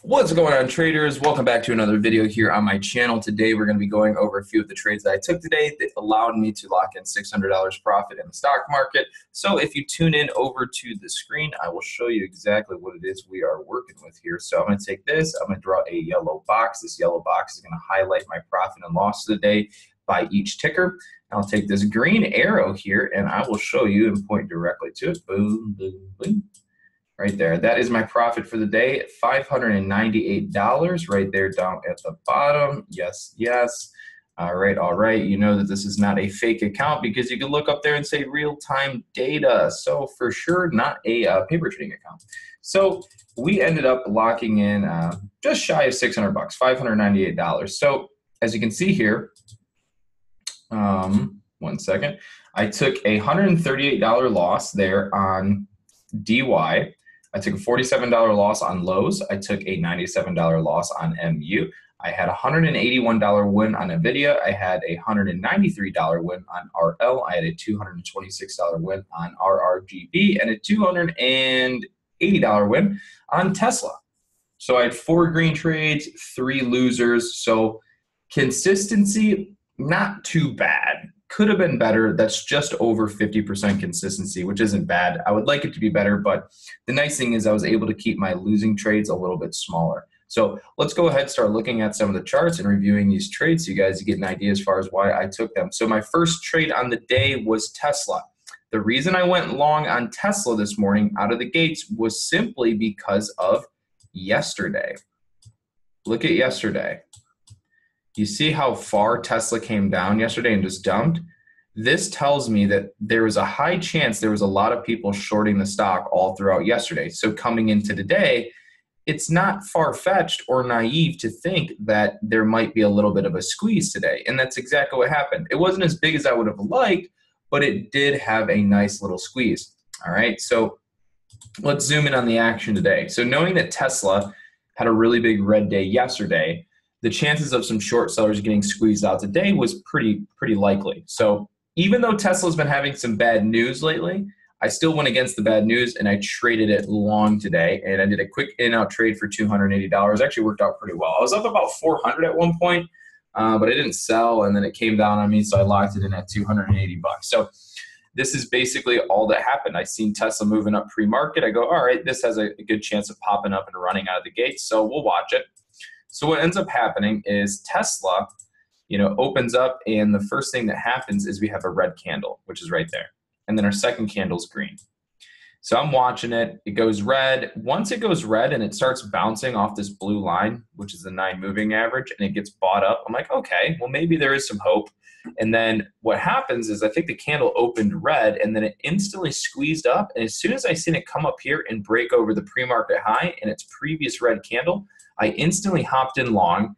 What's going on, traders? Welcome back to another video here on my channel. Today we're going to be going over a few of the trades that I took today that allowed me to lock in $600 profit in the stock market. So if you tune in over to the screen, I will show you exactly what it is we are working with here. So I'm going to take this, I'm going to draw a yellow box. This yellow box is going to highlight my profit and loss of the day by each ticker. I'll take this green arrow here and I will show you and point directly to it. Boom, boom, boom. Right there. That is my profit for the day, $598 right there down at the bottom. Yes, yes. All right, all right. You know that this is not a fake account because you can look up there and say real-time data. So for sure, not a paper trading account. So we ended up locking in just shy of 600 bucks, $598. So as you can see here, one second, I took a $138 loss there on DY. I took a $47 loss on Lowe's. I took a $97 loss on MU. I had a $181 win on NVIDIA. I had a $193 win on RL. I had a $226 win on RRGB and a $280 win on Tesla. So I had 4 green trades, 3 losers. So consistency, not too bad. Could have been better. That's just over 50% consistency, which isn't bad. I would like it to be better, but the nice thing is I was able to keep my losing trades a little bit smaller. So let's go ahead and start looking at some of the charts and reviewing these trades so you guys get an idea as far as why I took them. So my first trade on the day was Tesla. The reason I went long on Tesla this morning out of the gates was simply because of yesterday. Look at yesterday. You see how far Tesla came down yesterday and just dumped? This tells me that there was a high chance there was a lot of people shorting the stock all throughout yesterday. So coming into today, it's not far-fetched or naive to think that there might be a little bit of a squeeze today. And that's exactly what happened. It wasn't as big as I would have liked, but it did have a nice little squeeze. All right, so let's zoom in on the action today. So knowing that Tesla had a really big red day yesterday, the chances of some short sellers getting squeezed out today was pretty likely. So even though Tesla's been having some bad news lately, I still went against the bad news and I traded it long today. And I did a quick in-out trade for $280. Actually worked out pretty well. I was up about 400 at one point, but I didn't sell, and then it came down on me, so I locked it in at 280 bucks. So this is basically all that happened. I seen Tesla moving up pre-market. I go, all right, this has a good chance of popping up and running out of the gate, so we'll watch it. So what ends up happening is Tesla, opens up, and the first thing that happens is we have a red candle, which is right there. And then our second candle is green. So I'm watching it. It goes red. Once it goes red and it starts bouncing off this blue line, which is the 9 moving average, and it gets bought up, I'm like, okay, well, maybe there is some hope. And then what happens is I think the candle opened red, and then it instantly squeezed up. And as soon as I seen it come up here and break over the pre-market high in its previous red candle, I instantly hopped in long.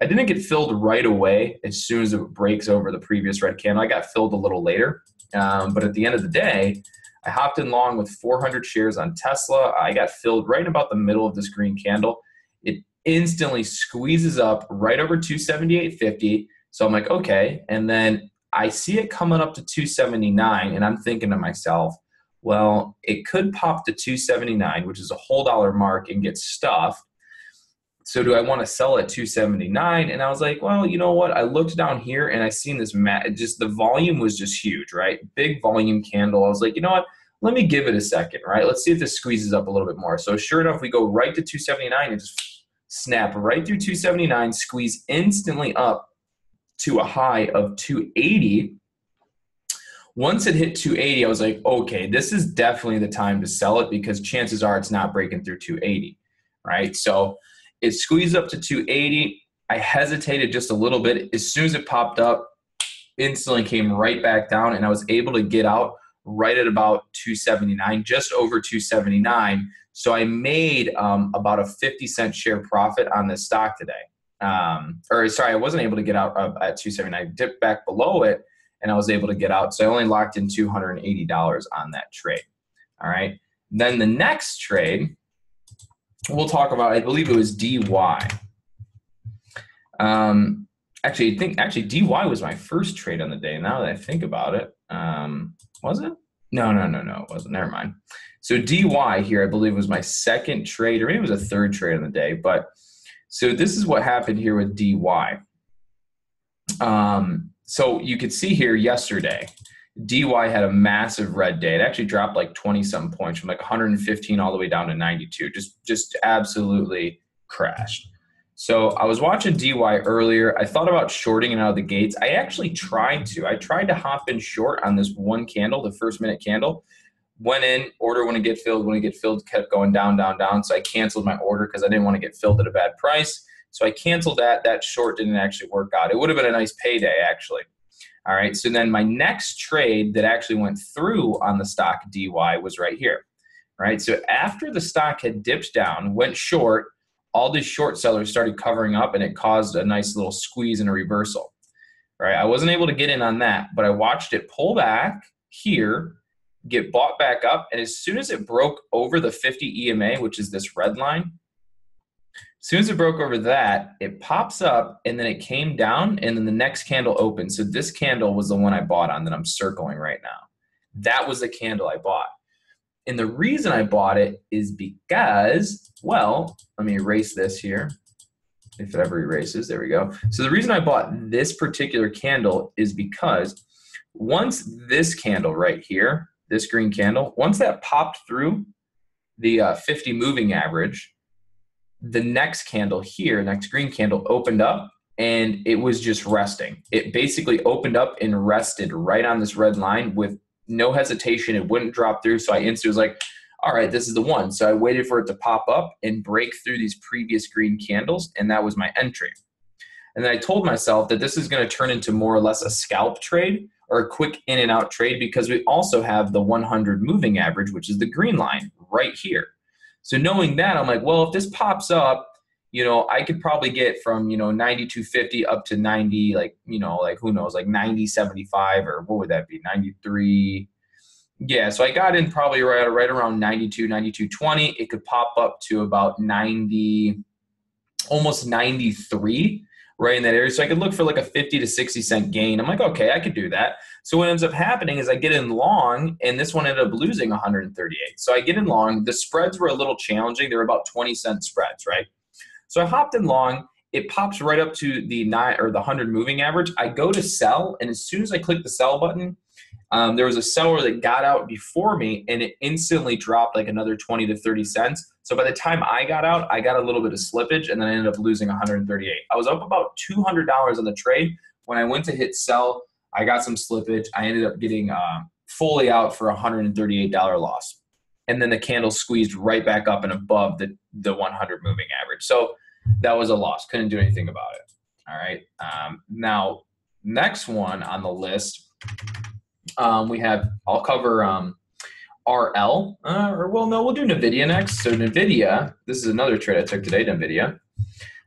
I didn't get filled right away as soon as it breaks over the previous red candle. I got filled a little later. But at the end of the day, I hopped in long with 400 shares on Tesla. I got filled right about the middle of this green candle. It instantly squeezes up right over 278.50. So I'm like, okay. And then I see it coming up to 279, and I'm thinking to myself, well, it could pop to 279, which is a whole dollar mark, and get stuffed. So do I want to sell at 279? And I was like, well, you know what? I looked down here and I seen this just the volume was just huge, right? Big volume candle. I was like, you know what? Let me give it a second, right? Let's see if this squeezes up a little bit more. So sure enough, we go right to 279 and just snap right through 279, squeeze instantly up to a high of 280. Once it hit 280, I was like, okay, this is definitely the time to sell it because chances are it's not breaking through 280, right? So it squeezed up to 280. I hesitated just a little bit. As soon as it popped up, instantly came right back down, and I was able to get out right at about 279, just over 279. So I made about a 50-cent share profit on this stock today. I wasn't able to get out at 279. I dipped back below it, and I was able to get out. So I only locked in $280 on that trade. All right. Then the next trade we'll talk about, I believe it was DY. Actually, DY was my first trade on the day. Now that I think about it, was it? No, it wasn't. Never mind. So DY here, I believe, was my second trade, or maybe it was a third trade on the day. But so this is what happened here with DY. So you could see here yesterday, DY had a massive red day. It actually dropped like 20-something points from like 115 all the way down to 92. Just absolutely crashed. So I was watching DY earlier. I thought about shorting it out of the gates. I actually tried to. I tried to hop in short on this one candle, the first minute candle. Went in, order when it get filled. When it get filled, kept going down, down, down. So I canceled my order because I didn't want to get filled at a bad price. So I canceled that. That short didn't actually work out. It would have been a nice payday, actually. All right, so then my next trade that actually went through on the stock DY was right here. All right, so after the stock had dipped down, went short, all these short sellers started covering up, and it caused a nice little squeeze and a reversal. All right, I wasn't able to get in on that, but I watched it pull back here, get bought back up, and as soon as it broke over the 50 EMA, which is this red line, as soon as it broke over that, it pops up, and then it came down, and then the next candle opened. So this candle was the one I bought on that I'm circling right now. That was the candle I bought. And the reason I bought it is because, well, let me erase this here. If it ever erases, there we go. So the reason I bought this particular candle is because once this candle right here, this green candle, once that popped through the 50 moving average, the next candle here, next green candle, opened up and it was just resting. It basically opened up and rested right on this red line with no hesitation. It wouldn't drop through. So I instantly was like, all right, this is the one. So I waited for it to pop up and break through these previous green candles, and that was my entry. And then I told myself that this is going to turn into more or less a scalp trade or a quick in and out trade, because we also have the 100 moving average, which is the green line right here. So knowing that, I'm like, well, if this pops up, you know, I could probably get from, you know, 92.50 up to 90, like, you know, like who knows, like 90.75, or what would that be, 93. Yeah, so I got in probably right around 92, 92.20. It could pop up to about 90, almost 93, right in that area. So I could look for like a 50 to 60 cent gain. I'm like, okay, I could do that. So what ends up happening is I get in long, and this one ended up losing 138. So I get in long. The spreads were a little challenging. They were about 20-cent spreads, right? So I hopped in long. It pops right up to the 100 moving average. I go to sell, and as soon as I click the sell button, there was a seller that got out before me, and it instantly dropped like another 20 to 30 cents. So by the time I got out, I got a little bit of slippage, and then I ended up losing 138. I was up about $200 on the trade. When I went to hit sell, I got some slippage. I ended up getting fully out for $138 loss. And then the candle squeezed right back up and above the 100 moving average. So that was a loss. Couldn't do anything about it. All right. Now, next one on the list, we have, I'll cover RL. We'll do NVIDIA next. So NVIDIA, this is another trade I took today, NVIDIA.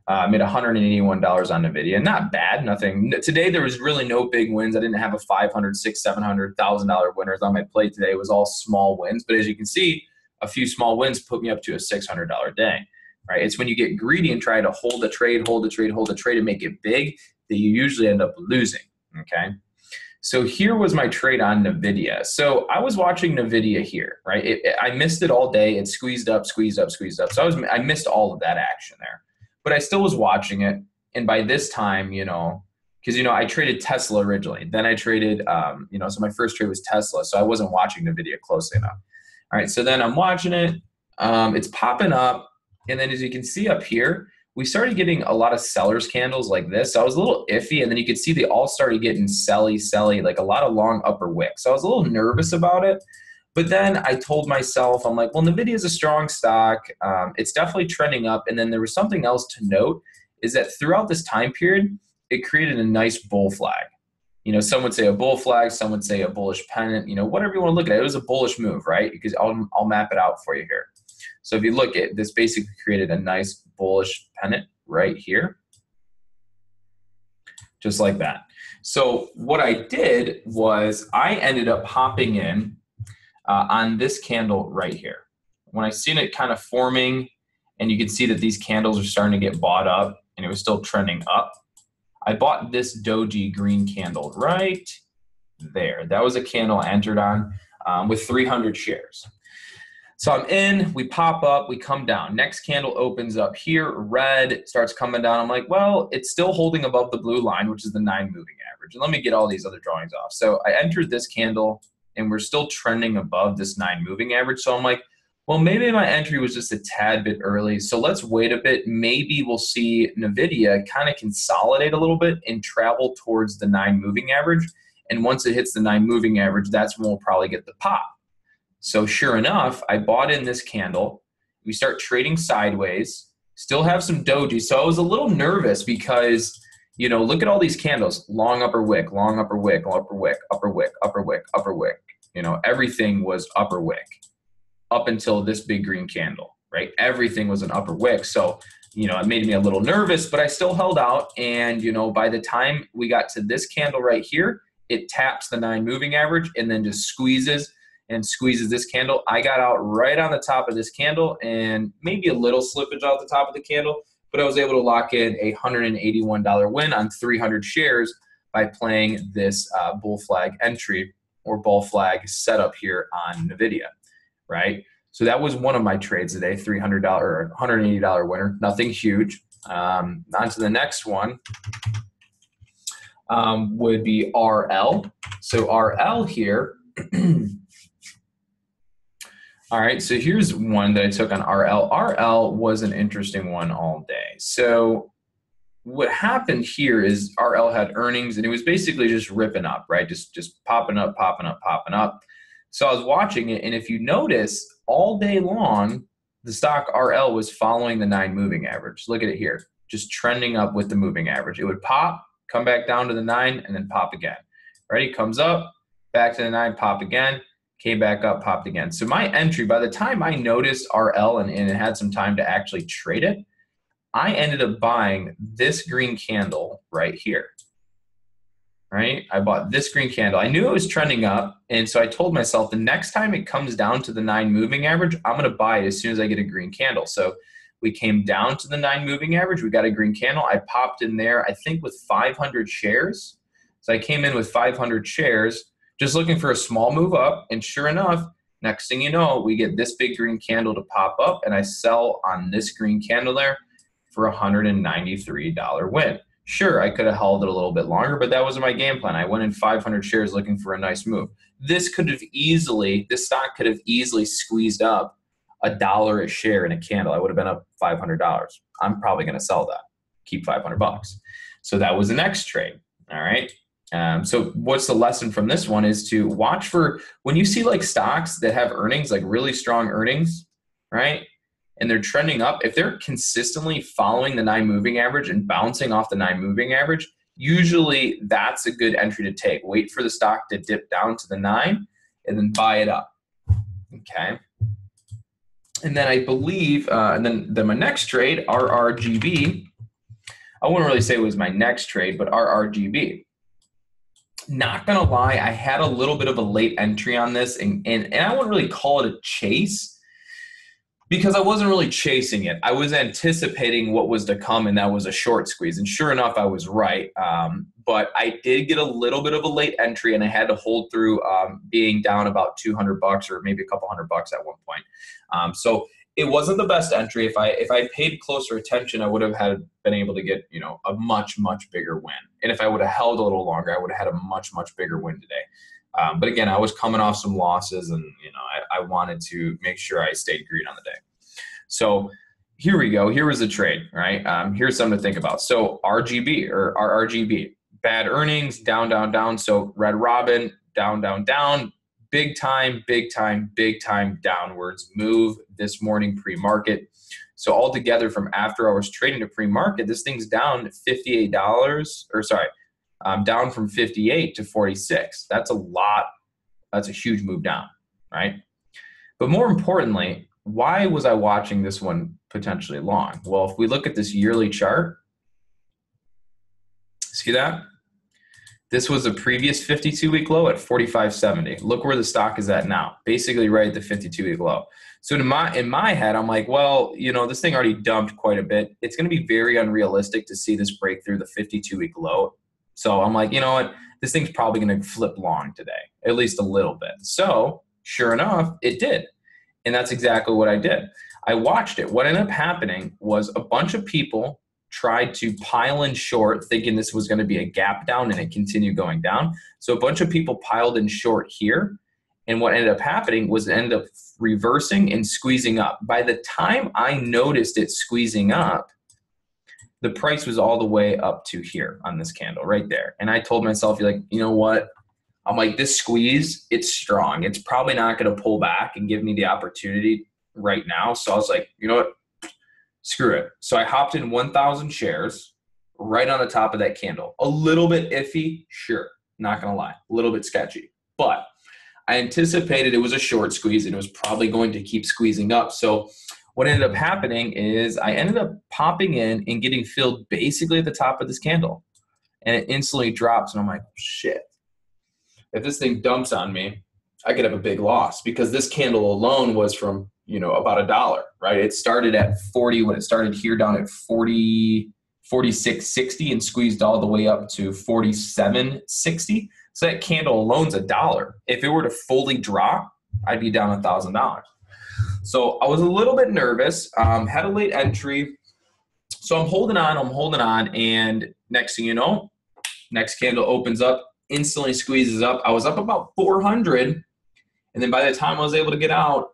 I made $181 on NVIDIA. Not bad, nothing. Today there was really no big wins. I didn't have a $500, $600, $700 winners on my plate today. It was all small wins. But as you can see, a few small wins put me up to a $600 day. Right? It's when you get greedy and try to hold a trade, and make it big, that you usually end up losing. Okay. So here was my trade on NVIDIA. So I was watching NVIDIA here, right? I missed it all day. It squeezed up. So I missed all of that action there. But I still was watching it. And by this time, you know, because, you know, I traded Tesla originally. Then I traded, so my first trade was Tesla. So I wasn't watching NVIDIA closely enough. All right, so then I'm watching it. It's popping up. And then as you can see up here, we started getting a lot of sellers candles like this. So I was a little iffy. And then you could see they all started getting selly, like a lot of long upper wicks. So I was a little nervous about it. But then I told myself, I'm like, well, NVIDIA is a strong stock. It's definitely trending up. And then there was something else to note, is that throughout this time period, it created a nice bull flag. You know, some would say a bull flag, some would say a bullish pennant, you know, whatever you want to look at it. It was a bullish move, right? Because I'll map it out for you here. So if you look at this, basically created a nice bullish pennant right here, just like that. So what I did was I ended up hopping in on this candle right here. When I seen it kind of forming, and you can see that these candles are starting to get bought up, and it was still trending up, I bought this doji green candle right there. That was a candle I entered on with 300 shares. So I'm in, we pop up, we come down. Next candle opens up here, red, starts coming down. I'm like, well, it's still holding above the blue line, which is the 9 moving average. And let me get all these other drawings off. So I entered this candle, and we're still trending above this 9 moving average. So I'm like, well, maybe my entry was just a tad bit early. So let's wait a bit. Maybe we'll see NVIDIA kind of consolidate a little bit and travel towards the 9 moving average. And once it hits the 9 moving average, that's when we'll probably get the pop. So sure enough, I bought in this candle. We start trading sideways, still have some doji. So I was a little nervous because, you know, look at all these candles, long upper wick, long upper wick, upper wick, upper wick, upper wick, upper wick. You know, everything was upper wick up until this big green candle, right? Everything was an upper wick. So, you know, it made me a little nervous, but I still held out. And, you know, by the time we got to this candle right here, it taps the 9 moving average and then just squeezes this candle. I got out right on the top of this candle and maybe a little slippage off the top of the candle, but I was able to lock in a $181 win on 300 shares by playing this bull flag entry or bull flag setup here on NVIDIA, right? So that was one of my trades today, $300 or $180 winner, nothing huge. On to the next one would be RL. So RL here, all right, so here's one that I took on RL. RL was an interesting one all day. So what happened here is RL had earnings, and it was basically just ripping up, right? Just popping up, popping up, popping up. So I was watching it, and if you notice, all day long, the stock RL was following the 9 moving average. Look at it here, just trending up with the moving average. It would pop, come back down to the 9, and then pop again. Ready? Comes up, back to the 9, pop again. Came back up, popped again. So my entry, by the time I noticed RL and it had some time to actually trade it, I ended up buying this green candle right here, right? I bought this green candle. I knew it was trending up, and so I told myself the next time it comes down to the 9 moving average, I'm gonna buy it as soon as I get a green candle. So we came down to the 9 moving average, we got a green candle. I popped in there, I think with 500 shares. So I came in with 500 shares, just looking for a small move up, and sure enough, next thing you know, we get this big green candle to pop up, and I sell on this green candle there for a $193 win. Sure, I could have held it a little bit longer, but that wasn't my game plan. I went in 500 shares looking for a nice move. This stock could have easily squeezed up $1 a share in a candle. I would have been up $500. I'm probably going to sell that, keep $500. So that was the next trade, all right? So what's the lesson from this one is to watch for when you see like stocks that have earnings, like really strong earnings, right? And they're trending up. If they're consistently following the 9 moving average and bouncing off the 9 moving average, usually that's a good entry to take. Wait for the stock to dip down to the 9 and then buy it up. Okay. And then I believe, and then my next trade, RRGB, I wouldn't really say it was my next trade, but RRGB. Not gonna lie, I had a little bit of a late entry on this, and I wouldn't really call it a chase because I wasn't really chasing it. I was anticipating what was to come, and that was a short squeeze. And sure enough, I was right. But I did get a little bit of a late entry, and I had to hold through being down about $200 or maybe a couple $100 at one point. So it wasn't the best entry. If I paid closer attention, I would have been able to get, you know, a much bigger win. And if I would have held a little longer, I would have had a much bigger win today. But again, I was coming off some losses, and you know, I wanted to make sure I stayed green on the day. So here we go. Here was the trade, right? Here's something to think about. So RGB or RRGB, bad earnings, down. So Red Robin, down. Big time downwards move this morning pre-market. So altogether from after hours trading to pre-market, this thing's down $58, or sorry, down from 58 to 46. That's a lot. That's a huge move down, right? But more importantly, why was I watching this one potentially long? Well, if we look at this yearly chart, see that? This was a previous 52-week low at 45.70. Look where the stock is at now, basically right at the 52-week low. So in my head, I'm like, well, you know, this thing already dumped quite a bit. It's going to be very unrealistic to see this break through the 52-week low. So I'm like, you know what? This thing's probably going to flip long today, at least a little bit. So sure enough, it did. And that's exactly what I did. I watched it. What ended up happening was a bunch of people tried to pile in short thinking this was going to be a gap down, and it continued going down. So a bunch of people piled in short here. And what ended up happening was it ended up reversing and squeezing up. By the time I noticed it squeezing up, the price was all the way up to here on this candle right there. And I told myself, like, you know what? I'm like, this squeeze, it's strong. It's probably not going to pull back and give me the opportunity right now. So I was like, you know what? Screw it. So I hopped in 1,000 shares right on the top of that candle. A little bit iffy, sure. Not going to lie. A little bit sketchy. But I anticipated it was a short squeeze and it was probably going to keep squeezing up. So what ended up happening is I ended up popping in and getting filled basically at the top of this candle. And it instantly drops. And I'm like, shit. If this thing dumps on me, I could have a big loss, because this candle alone was from, you know, about $1, right? It started at 40 when it started here, down at 46.60 and squeezed all the way up to 47.60. So that candle alone's $1. If it were to fully drop, I'd be down $1,000. So I was a little bit nervous, had a late entry. So I'm holding on, and next thing you know, next candle opens up, instantly squeezes up. I was up about 400, and then by the time I was able to get out,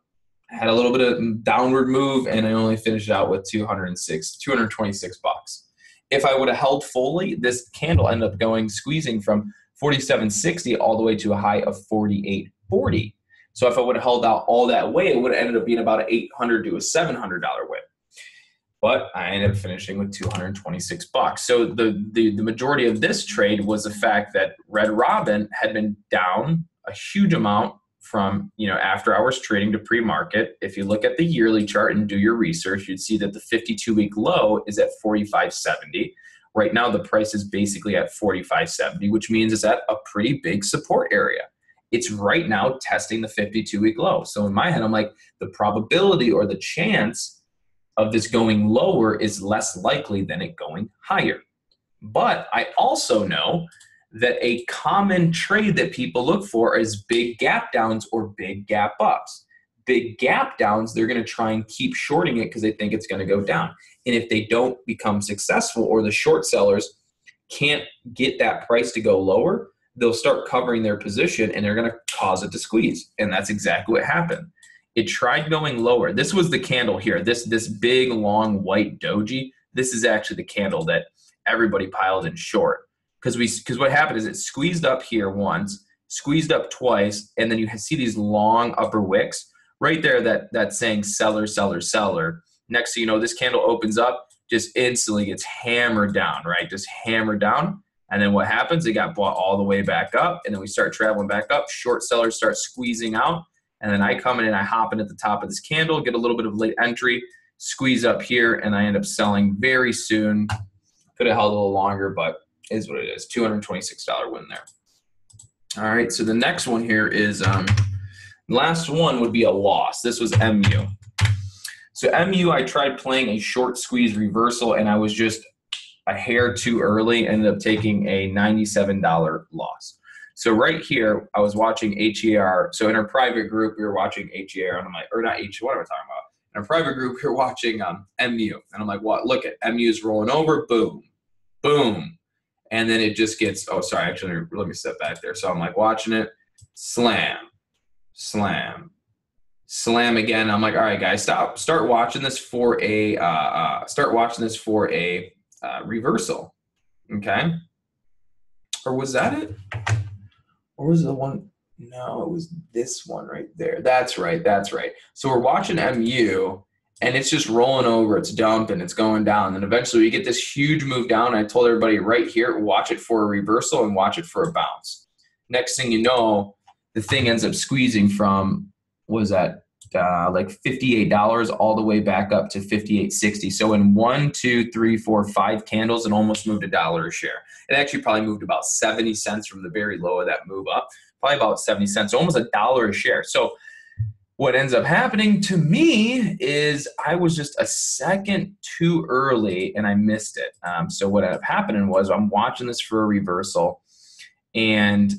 I had a little bit of downward move, and I only finished out with 226 bucks. If I would have held fully, this candle ended up squeezing from 47.60 all the way to a high of 48.40. So if I would have held out all that way, it would have ended up being about an $800 to a $700 win. But I ended up finishing with 226 bucks. So the majority of this trade was the fact that Red Robin had been down a huge amount from, you know, after hours trading to pre-market. If you look at the yearly chart and do your research, you'd see that the 52-week low is at 45.70. Right now, the price is basically at 45.70, which means it's at a pretty big support area. It's right now testing the 52-week low. So in my head, I'm like, the probability or the chance of this going lower is less likely than it going higher. But I also know that a common trade that people look for is big gap downs or big gap ups. Big gap downs, they're going to try and keep shorting it because they think it's going to go down. And if they don't become successful, or the short sellers can't get that price to go lower, they'll start covering their position and they're going to cause it to squeeze. And that's exactly what happened. It tried going lower. This was the candle here, this big, long, white doji. This is actually the candle that everybody piled in short. Because what happened is it squeezed up here once, squeezed up twice, and then you see these long upper wicks right there that's saying seller, seller, seller. Next thing you know, this candle opens up, just instantly gets hammered down, right? Just hammered down. And then what happens? It got bought all the way back up, and then we start traveling back up. Short sellers start squeezing out. And then I come in and I hop in at the top of this candle, get a little bit of late entry, squeeze up here, and I end up selling very soon. Could have held a little longer, but it is what it is. $226 win there. All right, so the next one here is, last one would be a loss. This was MU. So MU, I tried playing a short squeeze reversal, and I was just a hair too early, ended up taking a $97 loss. So right here, I was watching HER. So in our private group, we were watching HER, and I'm like, or not HER, what am I talking about? In our private group, we were watching MU, and I'm like, what? Look at MU's rolling over, boom, boom. And then it just gets, oh, sorry, actually, let me step back there. So I'm like watching it, slam, slam, slam again. I'm like, all right, guys, start watching this for a, reversal, okay? Or was that it? Or was it the one? No, it was this one right there. That's right. That's right. So we're watching MU, and it's just rolling over. It's dumping. It's going down. And eventually we get this huge move down. I told everybody right here, watch it for a reversal and watch it for a bounce. Next thing you know, the thing ends up squeezing from, what was that, like $58 all the way back up to $58.60. So in 1, 2, 3, 4, 5 candles, it almost moved $1 a share. It actually probably moved about 70 cents from the very low of that move up, probably about 70 cents, almost $1 a share. So what ends up happening to me is I was just a second too early and I missed it. So what ended up happening was I'm watching this for a reversal, and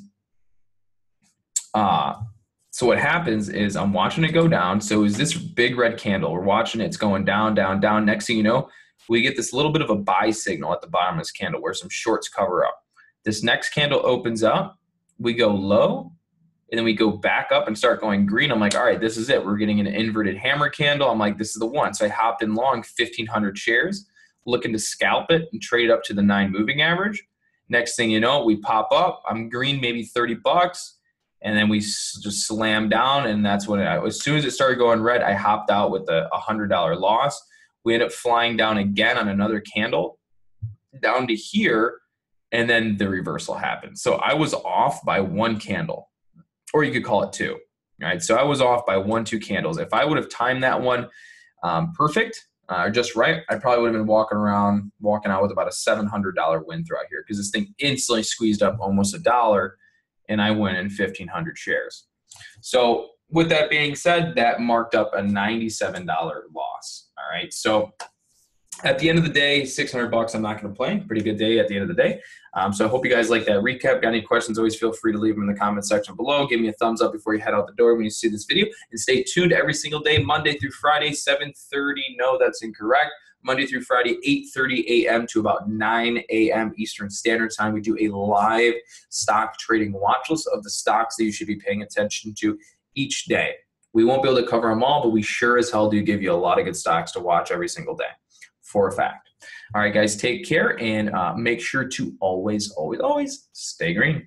So what happens is I'm watching it go down. So is this big red candle. We're watching it. It's going down, down, down. Next thing you know, we get this little bit of a buy signal at the bottom of this candle where some shorts cover up. This next candle opens up. We go low, and then we go back up and start going green. I'm like, all right, this is it. We're getting an inverted hammer candle. I'm like, this is the one. So I hopped in long 1,500 shares, looking to scalp it and trade up to the 9 moving average. Next thing you know, we pop up. I'm green, maybe 30 bucks. And then we just slam down, and that's when as soon as it started going red, I hopped out with a $100 loss. We ended up flying down again on another candle down to here, and then the reversal happened. So I was off by 1 candle, or you could call it 2. Right? So I was off by 1, 2 candles. If I would have timed that one perfect or just right, I probably would have been walking out with about a $700 win throughout here because this thing instantly squeezed up almost $1. And I went in 1,500 shares. So with that being said, that marked up a $97 loss. All right. So at the end of the day, 600 bucks, I'm not going to complain. Pretty good day at the end of the day. So I hope you guys like that recap. Got any questions, always feel free to leave them in the comment section below. Give me a thumbs up before you head out the door when you see this video. And stay tuned every single day, Monday through Friday, 7:30. No, that's incorrect. Monday through Friday, 8:30 a.m. to about 9 a.m. Eastern Standard Time. We do a live stock trading watch list of the stocks that you should be paying attention to each day. We won't be able to cover them all, but we sure as hell do give you a lot of good stocks to watch every single day, for a fact. All right, guys, take care and make sure to always, always, always stay green.